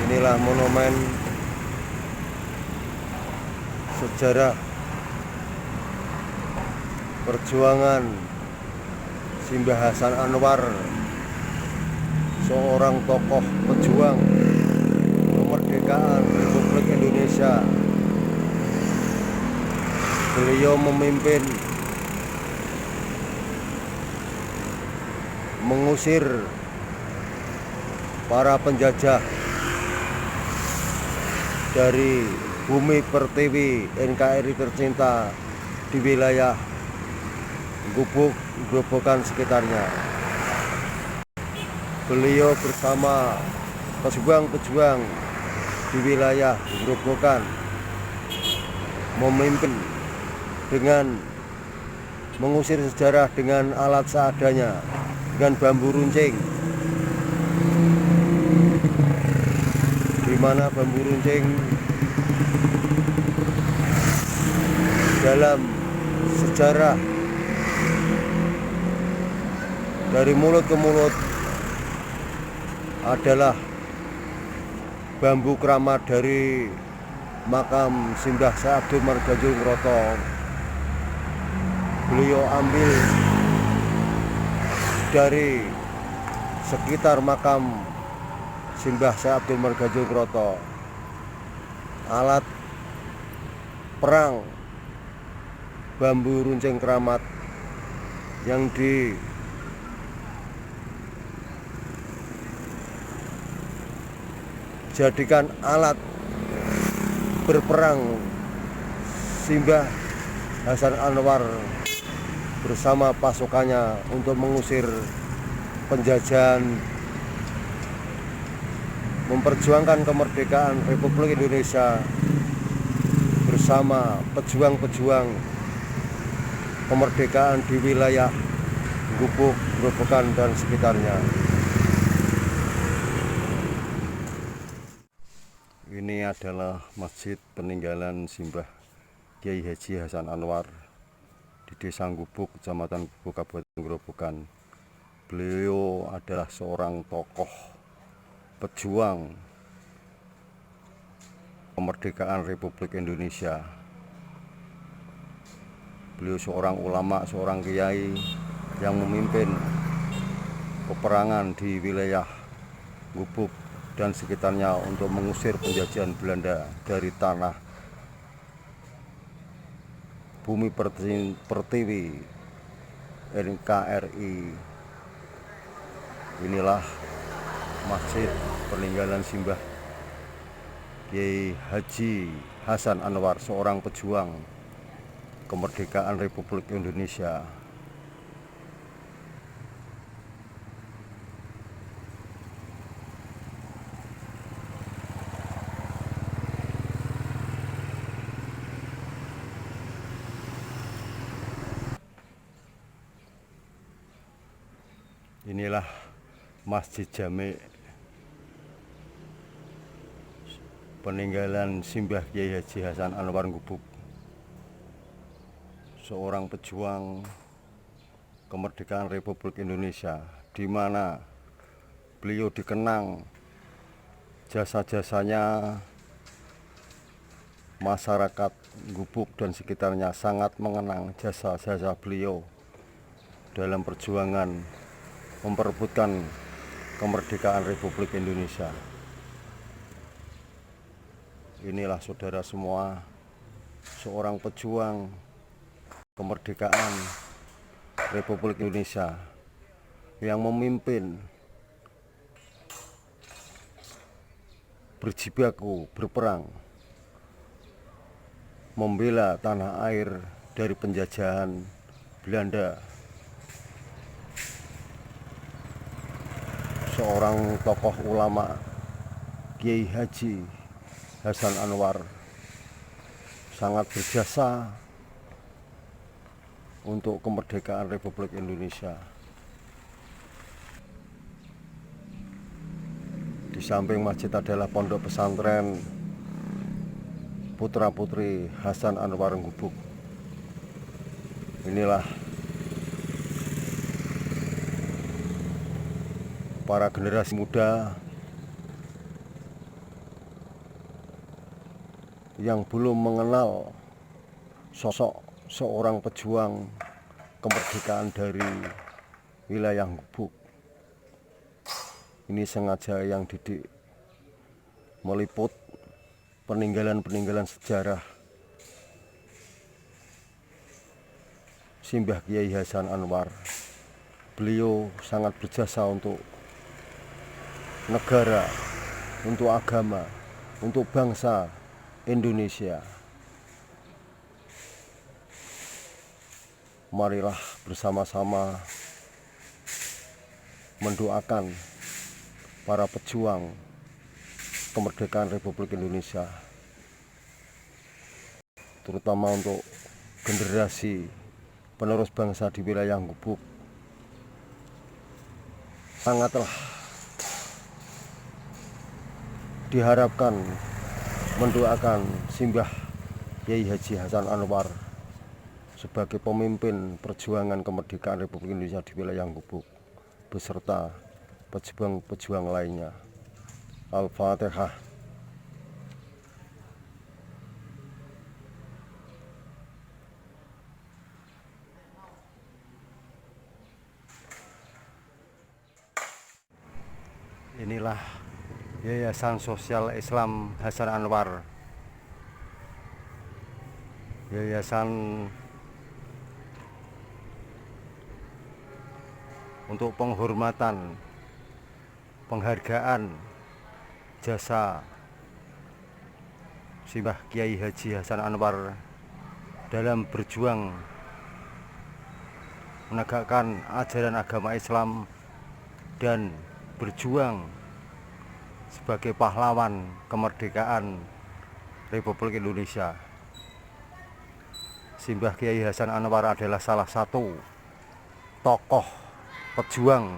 Inilah monumen sejarah perjuangan Simbah Hasan Anwar, seorang tokoh pejuang kemerdekaan Republik Indonesia. Beliau memimpin mengusir para penjajah dari bumi pertiwi NKRI tercinta di wilayah Gubuk, Grobogan sekitarnya. Beliau bersama pejuang-pejuang di wilayah Grobogan memimpin dengan mengusir sejarah dengan alat seadanya, dengan bambu runcing, di mana bambu runcing dalam sejarah dari mulut ke mulut adalah bambu keramat dari makam Simbah Syekh Abdul Margajul Ngroto. Beliau ambil dari sekitar makam Simbah Syekh Abdul Margajul Ngroto alat perang bambu runcing keramat yang dijadikan alat berperang Simbah Hasan Anwar bersama pasukannya untuk mengusir penjajahan, memperjuangkan kemerdekaan Republik Indonesia bersama pejuang-pejuang kemerdekaan di wilayah Gubuk, Grobogan dan sekitarnya. Ini adalah masjid peninggalan Simbah Kyai Haji Hasan Anwar di Desa Gubuk, Kecamatan Gubuk, Kabupaten Grobogan. Beliau adalah seorang tokoh pejuang kemerdekaan Republik Indonesia. Beliau seorang ulama, seorang kiai yang memimpin peperangan di wilayah Gubuk dan sekitarnya untuk mengusir penjajahan Belanda dari tanah bumi pertiwi NKRI. Inilah masjid peninggalan Simbah Kyai Haji Hasan Anwar, seorang pejuang kemerdekaan Republik Indonesia. Inilah Masjid Jami peninggalan Simbah Kyai Haji Hasan Anwar Gubuk, seorang pejuang kemerdekaan Republik Indonesia, di mana beliau dikenang jasa-jasanya. Masyarakat Gubuk dan sekitarnya sangat mengenang jasa-jasa beliau dalam perjuangan memperebutkan kemerdekaan Republik Indonesia. Inilah saudara semua, seorang pejuang kemerdekaan Republik Indonesia yang memimpin berjibaku berperang membela tanah air dari penjajahan Belanda. Seorang tokoh ulama, Kyai Haji Hasan Anwar, sangat berjasa untuk kemerdekaan Republik Indonesia. Di samping masjid adalah pondok pesantren Putra Putri Hasan Anwar Gubuk. Inilah para generasi muda yang belum mengenal sosok seorang pejuang kemerdekaan dari wilayah Gubuk. Ini sengaja yang didik meliput peninggalan-peninggalan sejarah Simbah Kiai Hasan Anwar. Beliau sangat berjasa untuk negara, untuk agama, untuk bangsa Indonesia. Marilah bersama-sama mendoakan para pejuang kemerdekaan Republik Indonesia, terutama untuk generasi penerus bangsa di wilayah Gubuk. Sangatlah diharapkan mendoakan Simbah Kiai Haji Hasan Anwar sebagai pemimpin perjuangan kemerdekaan Republik Indonesia di wilayah Gubuk beserta pejuang-pejuang lainnya. Al-Fatihah. Inilah Yayasan Sosial Islam Hasan Anwar, yayasan untuk penghormatan, penghargaan jasa Simbah Kiai Haji Hasan Anwar dalam berjuang menegakkan ajaran agama Islam dan berjuang sebagai pahlawan kemerdekaan Republik Indonesia. Simbah Kiai Hasan Anwar adalah salah satu tokoh pejuang,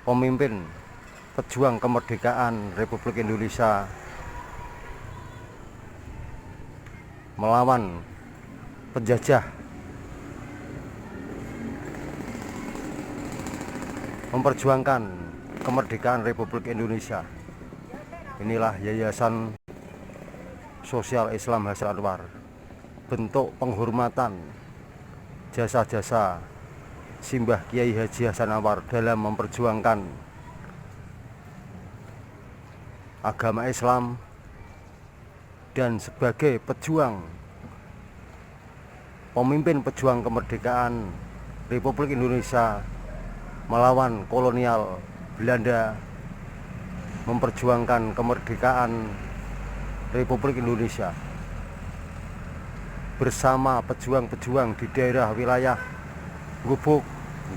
pemimpin pejuang kemerdekaan Republik Indonesia melawan penjajah, memperjuangkan kemerdekaan Republik Indonesia. Inilah Yayasan Sosial Islam Hasan Anwar, bentuk penghormatan jasa-jasa Simbah Kiai Haji Hasan Anwar dalam memperjuangkan agama Islam dan sebagai pejuang, pemimpin pejuang kemerdekaan Republik Indonesia melawan kolonial Belanda, memperjuangkan kemerdekaan Republik Indonesia bersama pejuang-pejuang di daerah wilayah Gubuk,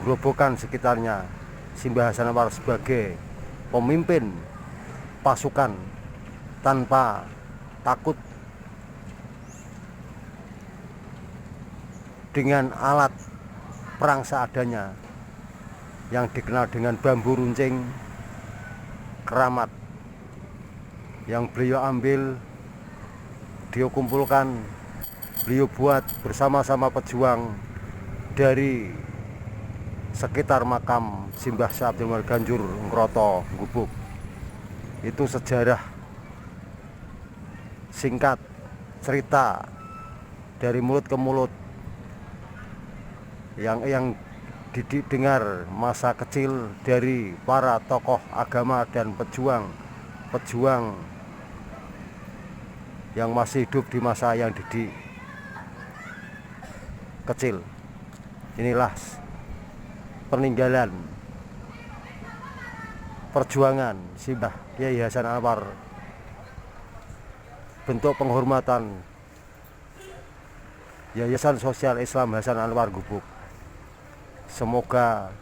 Grobogan sekitarnya. Simbah Hasan Anwar sebagai pemimpin pasukan tanpa takut, dengan alat perang seadanya yang dikenal dengan bambu runcing, keramat, yang beliau ambil, beliau kumpulkan, beliau buat bersama-sama pejuang dari sekitar makam Simbah Syah Abdul Malik Ganjur Ngroto Gubuk. Itu sejarah singkat, cerita dari mulut ke mulut yang didengar masa kecil dari para tokoh agama dan pejuang yang masih hidup di masa yang didik kecil. Inilah peninggalan perjuangan Simbah Kiai Hasan Anwar, bentuk penghormatan Yayasan Sosial Islam Hasan Anwar Gubuk. Semoga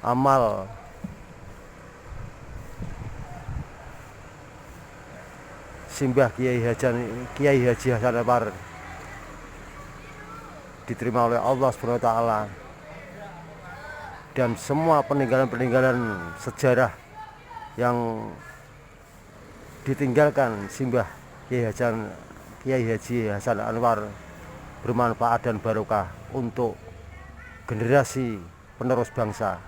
amal Simbah Kiai Haji Hasan Anwar diterima oleh Allah SWT, dan semua peninggalan-peninggalan sejarah yang ditinggalkan Simbah Kiai Haji Hasan Anwar bermanfaat dan barokah untuk generasi penerus bangsa,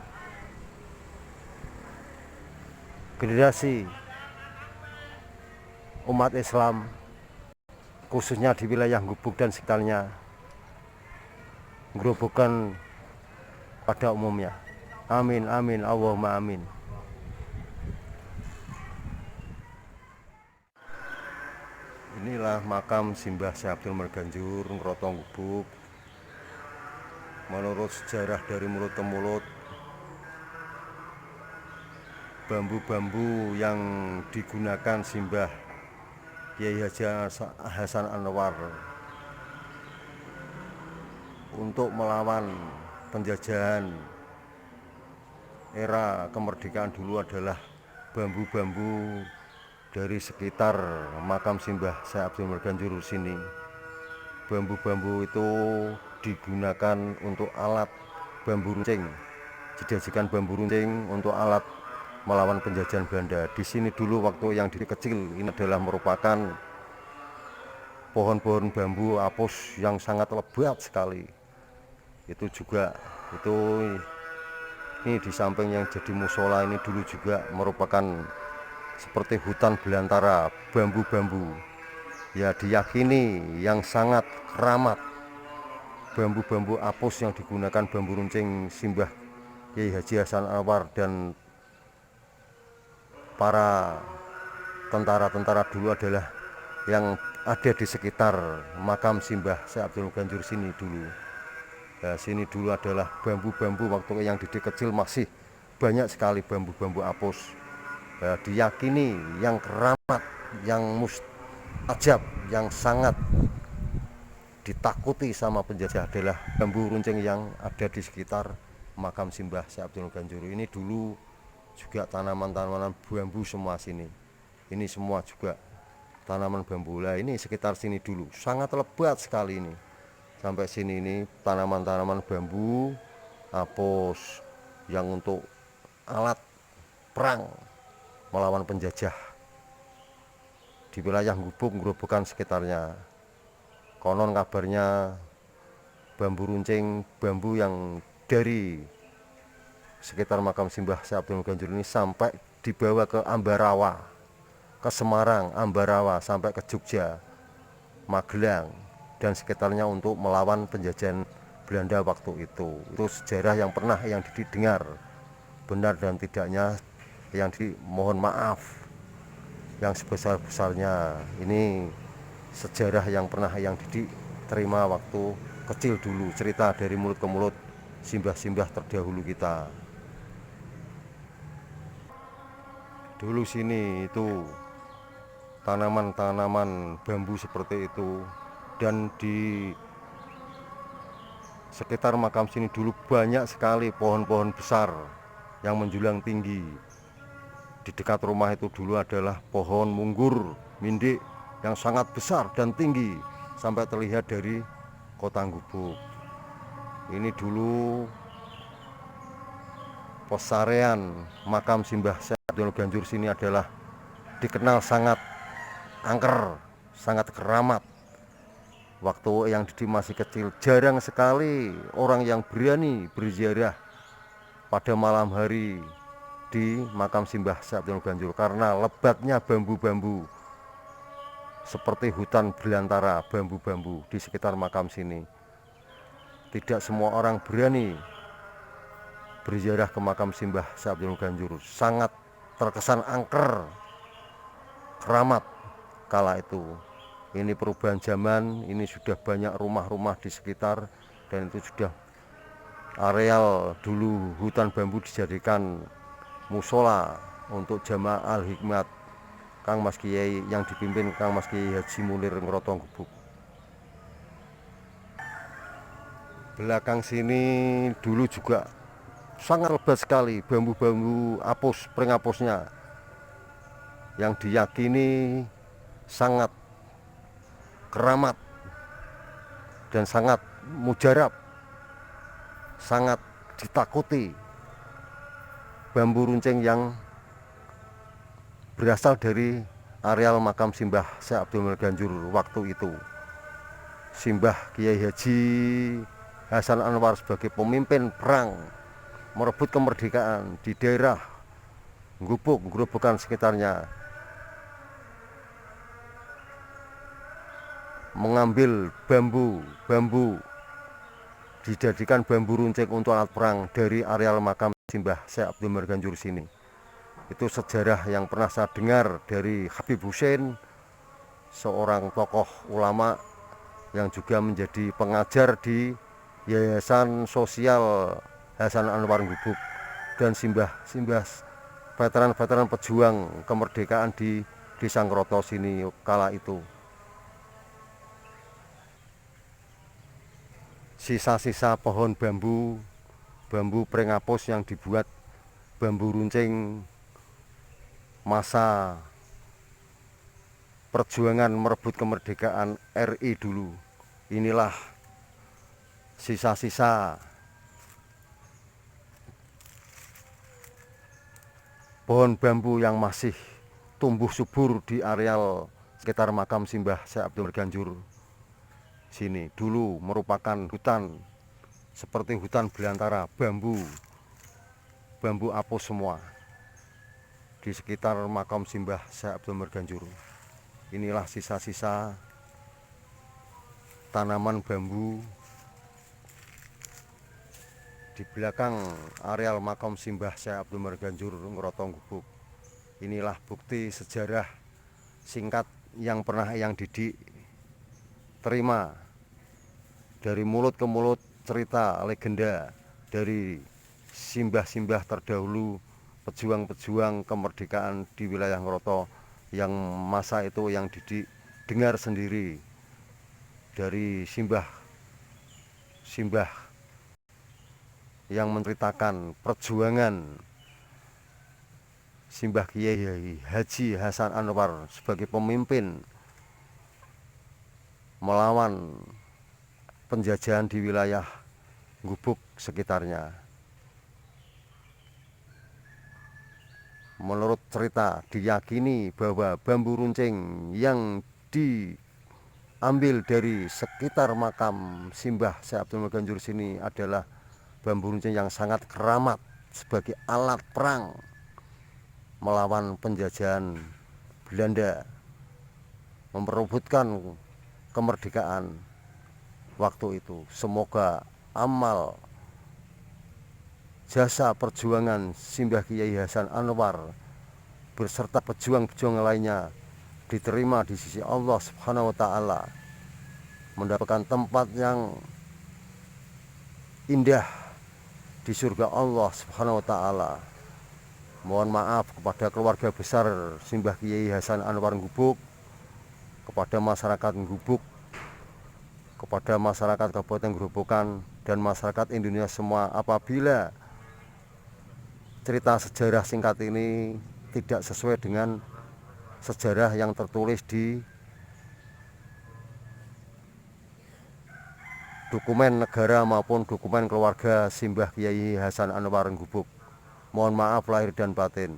generasi umat Islam, khususnya di wilayah Gubuk dan sekitarnya, gerobokan pada umumnya. Amin, amin, Allahumma amin. Inilah makam Simbah Syekh Abdul Merganjur, Ngrotong Gubuk. Menurut sejarah dari mulut ke mulut, bambu-bambu yang digunakan Simbah Kiai Haji Hasan Anwar untuk melawan penjajahan era kemerdekaan dulu adalah bambu-bambu dari sekitar makam Simbah Syekh Abdul Merganjur sini. Bambu-bambu itu digunakan untuk alat bambu runcing, dijadikan bambu runcing untuk alat melawan penjajahan Belanda. Di sini dulu waktu yang kecil ini adalah merupakan pohon-pohon bambu apus yang sangat lebat sekali. Itu juga ini di samping yang jadi musola ini dulu juga merupakan seperti hutan belantara bambu-bambu. Ya, diyakini yang sangat keramat. Bambu-bambu apus yang digunakan bambu runcing Simbah Kiai Haji Hasan Anwar dan para tentara-tentara dulu adalah yang ada di sekitar makam Simbah Syekh Abdul Merganjur sini dulu. Nah, sini dulu adalah bambu-bambu waktu yang Didik kecil masih banyak sekali bambu-bambu apus. Nah, diyakini yang keramat, yang mustajab, yang sangat ditakuti sama penjajah adalah bambu runcing yang ada di sekitar makam Simbah Syekh Abdul Merganjur. Ini dulu juga tanaman-tanaman bambu semua sini. Ini semua juga tanaman bambu. Lah ini sekitar sini dulu sangat lebat sekali ini. Sampai sini ini tanaman-tanaman bambu apus yang untuk alat perang melawan penjajah di wilayah Gubuk, Gerobokan sekitarnya. Konon kabarnya bambu runcing, bambu yang dari sekitar makam Simbah Syekh Abdul Merganjur ini sampai dibawa ke Ambarawa, ke Semarang, Ambarawa, sampai ke Jogja, Magelang dan sekitarnya untuk melawan penjajahan Belanda waktu itu. Itu sejarah yang pernah yang didengar. Benar dan tidaknya yang mohon maaf yang sebesar-besarnya. Ini sejarah yang pernah yang diterima waktu kecil dulu, cerita dari mulut ke mulut simbah-simbah terdahulu kita. Dulu sini itu tanaman-tanaman bambu seperti itu, dan di sekitar makam sini dulu banyak sekali pohon-pohon besar yang menjulang tinggi. Di dekat rumah itu dulu adalah pohon munggur mindik yang sangat besar dan tinggi sampai terlihat dari kota Gubuk. Ini dulu pesarean makam Simbah Syekh Abdul Merganjur sini adalah dikenal sangat angker, sangat keramat. Waktu yang Didi masih kecil, jarang sekali orang yang berani berziarah pada malam hari di makam Simbah Syekh Abdul Merganjur karena lebatnya bambu-bambu seperti hutan belantara bambu-bambu di sekitar makam sini. Tidak semua orang berani berziarah ke makam Simbah Syekh Abdul Merganjur. Sangat terkesan angker, keramat kala itu. Ini perubahan zaman, ini sudah banyak rumah-rumah di sekitar, dan itu sudah areal dulu hutan bambu dijadikan musola untuk jamaah Al-Hikmat Kang Mas Kiai yang dipimpin Kang Mas Kiai Haji Munir Ngrotong Gubuk. Belakang sini dulu juga sangat lebat sekali bambu-bambu apus, pring apusnya yang diyakini sangat keramat dan sangat mujarab, sangat ditakuti. Bambu runcing yang berasal dari areal makam Simbah Syekh Abdul Merganjur waktu itu. Simbah Kiai Haji Hasan Anwar sebagai pemimpin perang merebut kemerdekaan di daerah Gubuk, Gerobokan sekitarnya. mengambil bambu dijadikan bambu runcing untuk alat perang dari areal makam Simbah Syekh Abdul Marganjur sini. Itu sejarah yang pernah saya dengar dari Habib Hussein, seorang tokoh ulama yang juga menjadi pengajar di Yayasan Sosial Hasan Anwar Gubuk dan simbah veteran-veteran pejuang kemerdekaan di Desa Ngroto sini kala itu. Sisa-sisa pohon bambu prengapus yang dibuat bambu runcing masa perjuangan merebut kemerdekaan RI dulu. Inilah sisa-sisa pohon bambu yang masih tumbuh subur di areal sekitar makam Simbah Syekh Abdul Marganjur sini. Dulu merupakan hutan seperti hutan belantara, bambu apus semua di sekitar makam Simbah Syekh Abdul Marganjur. Inilah sisa-sisa tanaman bambu di belakang areal makam Simbah Syekh Abdul Marganjur Ngroto Gubuk. Inilah bukti sejarah singkat yang pernah Eyang Didik terima dari mulut ke mulut, cerita legenda dari simbah-simbah terdahulu, pejuang-pejuang kemerdekaan di wilayah Ngroto yang masa itu yang Didik dengar sendiri dari simbah yang menceritakan perjuangan Simbah Kiai Haji Hasan Anwar sebagai pemimpin melawan penjajahan di wilayah Gubuk sekitarnya. Menurut cerita, diyakini bahwa bambu runcing yang diambil dari sekitar makam Simbah Syekh Abdul Marganjur sini adalah bambu runcing yang sangat keramat sebagai alat perang melawan penjajahan Belanda, memperebutkan kemerdekaan waktu itu. Semoga amal jasa perjuangan Simbah Kiai Hasan Anwar beserta pejuang-pejuang lainnya diterima di sisi Allah Subhanahu wa Ta'ala, mendapatkan tempat yang indah di surga Allah Subhanahu wa Ta'ala. Mohon maaf kepada keluarga besar Simbah Kiai Hasan Anwar Gubuk, kepada masyarakat Gubuk, kepada masyarakat Kabupaten Grobogan dan masyarakat Indonesia semua apabila cerita sejarah singkat ini tidak sesuai dengan sejarah yang tertulis di dokumen negara maupun dokumen keluarga Simbah Kiai Hasan Anwar Gubuk. Mohon maaf lahir dan batin.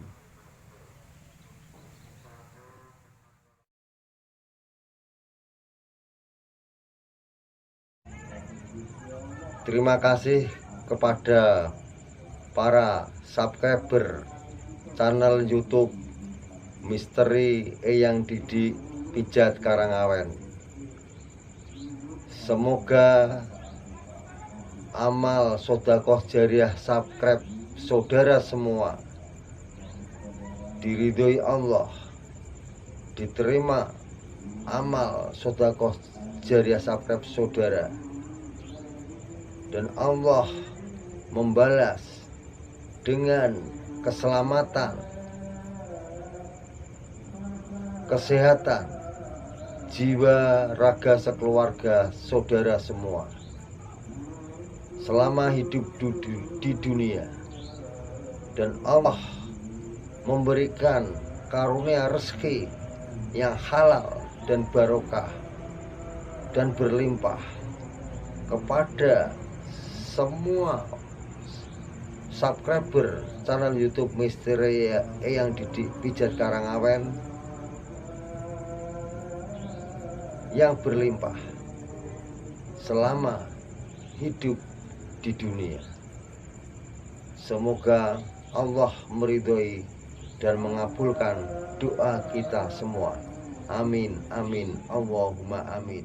Terima kasih kepada para subscriber channel YouTube Misteri Eyang Didik Pijat Karangawen. Semoga amal sedekah jariah subscribe saudara semua diridhoi Allah, diterima amal sedekah jariah subscribe saudara, dan Allah membalas dengan keselamatan, kesehatan, jiwa, raga sekeluarga saudara semua selama hidup di dunia, dan Allah memberikan karunia rezeki yang halal dan barokah dan berlimpah kepada semua subscriber channel YouTube Misteri Eyang Didik Pijat Karangawen yang berlimpah selama hidup di dunia. Semoga Allah meridhoi dan mengabulkan doa kita semua. Amin, amin, Allahumma amin.